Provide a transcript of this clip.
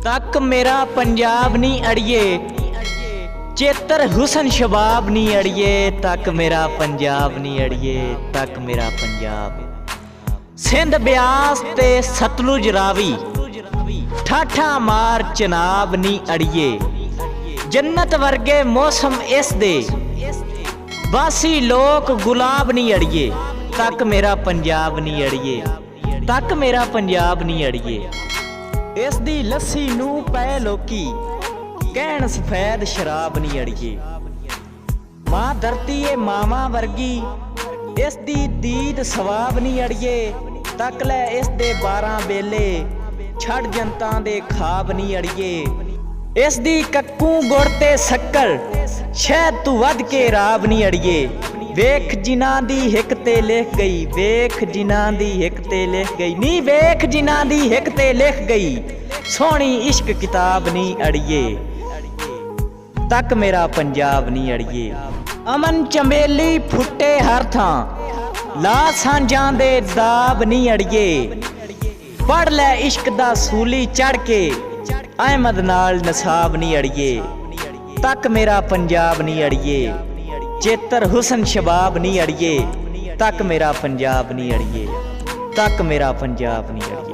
तक मेरा पंजाब नी अड़िए, चेतर हुसन शबाब नी अड़िए, तक मेरा पंजाब नी अड़िए, तक मेरा पंजाब। सिंध ब्यास ते सतलुज रावी, ठाठा मार चनाब नी अड़िए, जन्नत वर्गे मौसम इस दे, बासी लोक गुलाब नी अड़िए, तक मेरा पंजाब नी अड़िए, तक मेरा पंजाब नी अड़िए। इस दी लस्सी नू पै लोकी, कहण सफेद शराब नी अड़िए, मां धरती ए मावा वर्गी, इस दी दीद सवाब नी अड़िए, तक लै इस दे 12 बेले, छड़ जनता दे खाब नी अड़िए। इस दी कक्कू गुड़ ते शक्कर, शहद तू वध के राब नी अड़िए, वेख जिन्हां दी हिक ते लिख गई, वेख जिन्हां दी हिक ते लिख गई नी, वेख जिन्हां दी हिक ते लिख गई, सोहनी इश्क किताब नी अड़िए, तक मेरा पंजाब नी अड़िए। अमन चंबेली फुट्टे हर थां, ला सांझां दे दाब नी अड़िए, पढ़ लै इश्क दा सूली चढ़ के, अहमद नाल नसाब नी अड़िए, तक मेरा पंजाब नी अड़िए, चेतर हुसन शबाब नी अड़िए, तक मेरा पंजाब नी अड़िए, तक मेरा पंजाब नी अड़िए।